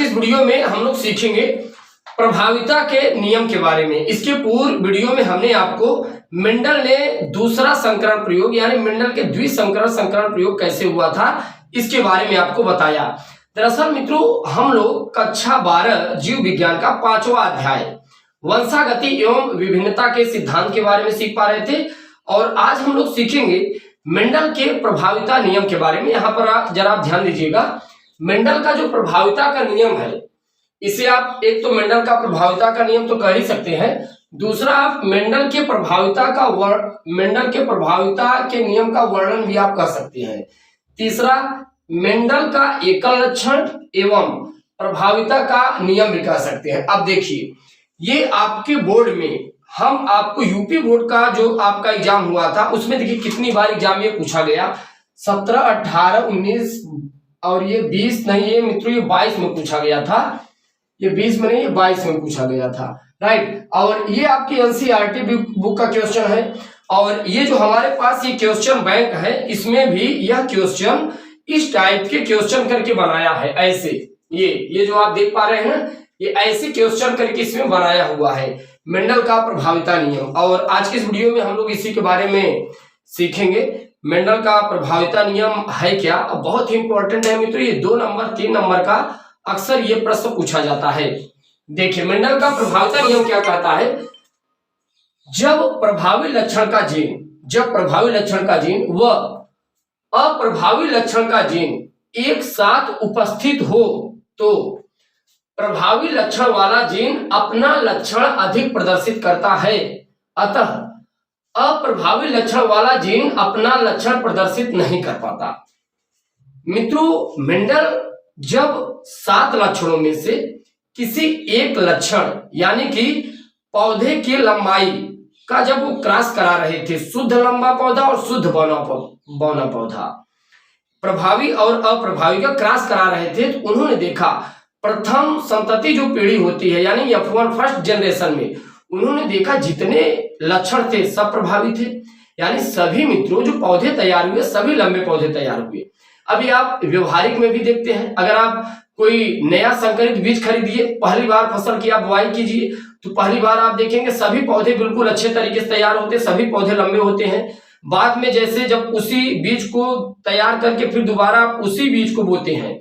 की इस वीडियो में हम लोग सीखेंगे प्रभाविता के नियम के बारे में। इसके पूर्व वीडियो में हमने आपको मेंडल ने दूसरा संकरण प्रयोग यानी मेंडल के द्विसंकरण प्रयोग कैसे हुआ था इसके बारे में आपको बताया। दरअसल मित्रों हम लोग कक्षा 12 जीव विज्ञान का 5वां अध्याय वंशागति एवं विभिन्नता के सिद्धांत के बारे में सीख पा रहे थे और आज हम लोग सीखेंगे मेंडल के प्रभाविता नियम के बारे में। यहाँ पर जरा आप ध्यान दीजिएगा, मेंडल का जो प्रभाविता का नियम है इसे आप एक तो मेंडल का प्रभाविता का नियम तो कह ही सकते हैं, दूसरा आप मेंडल के प्रभाविता के नियम का वर्णन भी आप कर सकते हैं, तीसरा मेंडल का एकल लक्षण एवं प्रभाविता का नियम भी कह सकते हैं। अब देखिए ये आपके बोर्ड में हम आपको यूपी बोर्ड का जो आपका एग्जाम हुआ था उसमें देखिए कितनी बार एग्जाम ये पूछा गया, 17, 18, 19 और ये 20 नहीं, ये मित्रों ये 22 में पूछा गया था, ये 20 में नहीं ये 22 में पूछा गया था, राइट। और ये आपकी एनसीईआरटी बुक का क्वेश्चन है और ये जो हमारे पास ये क्वेश्चन बैंक है इसमें भी यह क्वेश्चन इस टाइप के क्वेश्चन करके बनाया है। ऐसे ये जो आप देख पा रहे हैं ये ऐसे क्वेश्चन करके इसमें बनाया हुआ है मेंडल का प्रभाविता नियम। और आज के इस वीडियो में हम लोग इसी के बारे में सीखेंगे मेंडल का प्रभाविता नियम है क्या। बहुत ही इंपॉर्टेंट है मित्रों, ये 2 नंबर 3 नंबर का अक्सर ये प्रश्न पूछा जाता है। देखिए मेंडल का प्रभाविता नियम क्या कहता है, जब प्रभावी लक्षण का जीन व अप्रभावी लक्षण का जीन एक साथ उपस्थित हो तो प्रभावी लक्षण वाला जीन अपना लक्षण अधिक प्रदर्शित करता है, अतः अप्रभावी लक्षण वाला जीन अपना लक्षण प्रदर्शित नहीं कर पाता। मित्रों मेंडल जब 7 लक्षणों में से किसी एक लक्षण यानी कि पौधे की लंबाई का जब वो क्रॉस करा रहे थे, शुद्ध लंबा पौधा और शुद्ध बौना पौधा, प्रभावी और अप्रभावी का क्रॉस करा रहे थे, तो उन्होंने देखा प्रथम संतति जो पीढ़ी होती है यानी F1 फर्स्ट जनरेशन में उन्होंने देखा जितने लक्षण थे सब प्रभावी थे, यानी सभी मित्रों जो पौधे तैयार हुए सभी लंबे पौधे तैयार हुए। अभी आप व्यवहारिक में भी देखते हैं, अगर आप कोई नया संकरित बीज खरीदिए, पहली बार फसल की आप बुआई कीजिए तो पहली बार आप देखेंगे सभी पौधे बिल्कुल अच्छे तरीके से तैयार होते हैं, सभी पौधे लंबे होते हैं। बाद में जैसे जब उसी बीज को तैयार करके फिर दोबारा आप उसी बीज को बोते हैं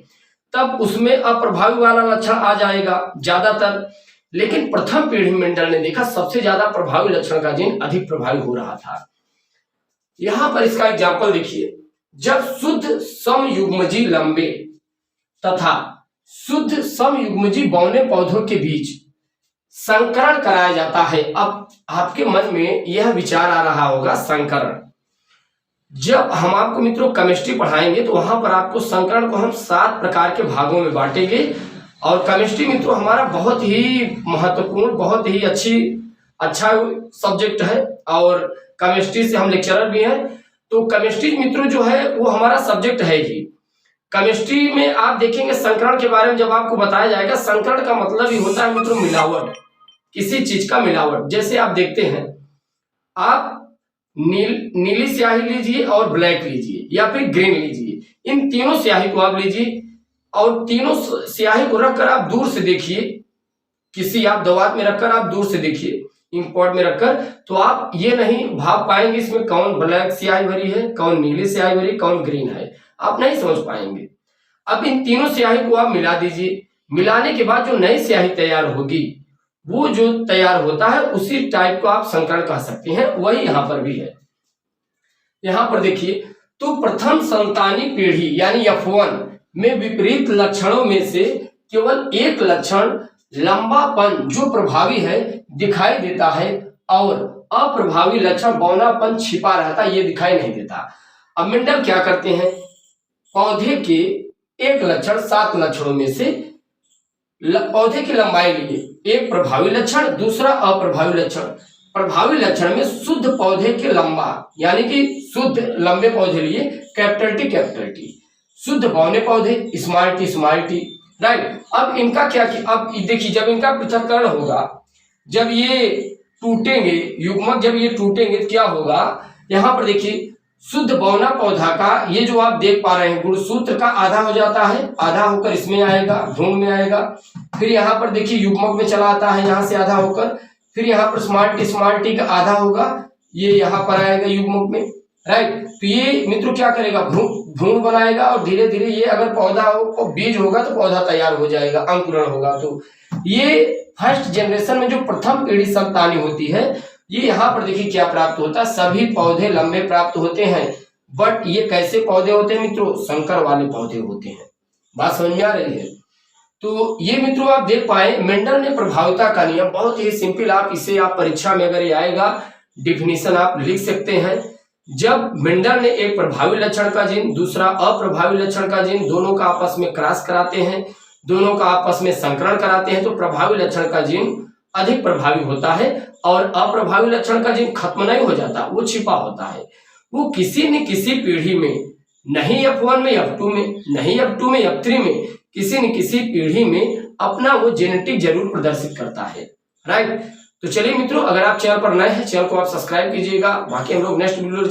तब उसमें अप्रभावी वाला लक्षण आ जाएगा ज्यादातर, लेकिन प्रथम पीढ़ी मेंडल ने देखा सबसे ज्यादा प्रभावी लक्षण का जीन अधिक प्रभावी हो रहा था। यहां पर इसका एग्जाम्पल देखिए, जब शुद्ध समयुग्मजी लंबे तथा शुद्ध समयुग्मजी बौने पौधों के बीच संकरण कराया जाता है। अब आपके मन में यह विचार आ रहा होगा संकरण, जब हम आपको मित्रों केमिस्ट्री पढ़ाएंगे तो वहां पर आपको संकरण को हम 7 प्रकार के भागों में बांटेंगे और केमिस्ट्री मित्रों हमारा बहुत ही महत्वपूर्ण बहुत ही अच्छा सब्जेक्ट है और केमिस्ट्री से हम लेक्चरर भी हैं, तो केमिस्ट्री मित्रों जो है वो हमारा सब्जेक्ट है ही। केमिस्ट्री में आप देखेंगे संकरण के बारे में जब आपको बताया जाएगा, संकरण का मतलब ही होता है मित्रों मिलावट, किसी चीज का मिलावट। जैसे आप देखते हैं आप नीली स्याही लीजिए और ब्लैक लीजिए या फिर ग्रीन लीजिए, इन तीनों स्याही को आप लीजिए और तीनों स्याही को रखकर आप दूर से देखिए, किसी आप दवात में रखकर आप दूर से देखिए इंपॉट में रखकर, तो आप ये नहीं भाप पाएंगे इसमें कौन ब्लैक स्याही भरी है, कौन नीली स्याही भरी, कौन ग्रीन है, आप नहीं समझ पाएंगे। अब इन तीनों स्याही को आप मिला दीजिए, मिलाने के बाद जो नई स्याही तैयार होगी वो जो तैयार होता है उसी टाइप को आप संकरण कह सकते हैं, वही यहां पर भी है। यहां पर देखिए तो प्रथम संतानी पीढ़ी यानी F1 में विपरीत लक्षणों में से केवल एक लक्षण लंबापन जो प्रभावी है दिखाई देता है और अप्रभावी लक्षण बौनापन छिपा रहता है, ये दिखाई नहीं देता। अब मेंडल क्या करते हैं, पौधे के एक लक्षण 7 लक्षणों में से पौधे की लंबाई लिए, एक प्रभावी लक्षण दूसरा अप्रभावी लक्षण। प्रभावी लक्षण में शुद्ध पौधे के लंबा यानी कि शुद्ध लंबे पौधे लिए कैपिटल टी, शुद्ध बौने पौधे स्मॉल टी, राइट। अब इनका क्या अब देखिए जब इनका पृथक्करण होगा, जब ये टूटेंगे युग्मक जब ये टूटेंगे तो क्या होगा, यहाँ पर देखिए शुद्ध बौना पौधा का ये जो आप देख पा रहे हैं गुणसूत्र का आधा हो जाता है, आधा होकर इसमें आएगा, भ्रूण में आएगा, फिर यहाँ पर देखिए युग्मक में चला आता है, यहाँ से आधा होकर, फिर यहाँ पर स्मॉल टी का आधा होगा, ये यहाँ पर आएगा युग्मक में, राइट। तो ये मित्रों क्या करेगा, भ्रूण बनाएगा और धीरे धीरे ये अगर पौधा हो, बीज होगा तो पौधा तैयार हो जाएगा, अंकुरण होगा। तो ये फर्स्ट जनरेशन में जो प्रथम पीढ़ी संतानी होती है, ये यहाँ पर देखिए क्या प्राप्त होता है, सभी पौधे लंबे प्राप्त होते हैं। बट ये कैसे पौधे होते हैं मित्रों, संकर वाले पौधे होते हैं। बात समझ में आ रही है। तो ये मित्रों आप देख पाए मेंडल ने प्रभाविता का नियम, बहुत ही सिंपल, आप इसे आप परीक्षा में अगर ये आएगा डिफिनीशन आप लिख सकते हैं। जब मेंडल ने एक प्रभावी लक्षण का जीन, दूसरा अप्रभावी लक्षण का जीन, दोनों का आपस में क्रॉस कराते हैं, दोनों का आपस में संकरण कराते हैं, तो प्रभावी लक्षण का जीन अधिक प्रभावी होता है और अप्रभावी लक्षण का जीन खत्म नहीं हो जाता, वो छिपा होता है। वो किसी न किसी पीढ़ी में, नहीं F1 में, F2 में, नहीं F2 में, F3 में, किसी न किसी पीढ़ी में अपना वो जेनेटिक जरूर प्रदर्शित करता है, राइट। तो चलिए मित्रों, अगर आप चैनल पर नए हैं, चैनल को आप सब्सक्राइब कीजिएगा। बाकी हम लोग नेक्स्ट वीडियो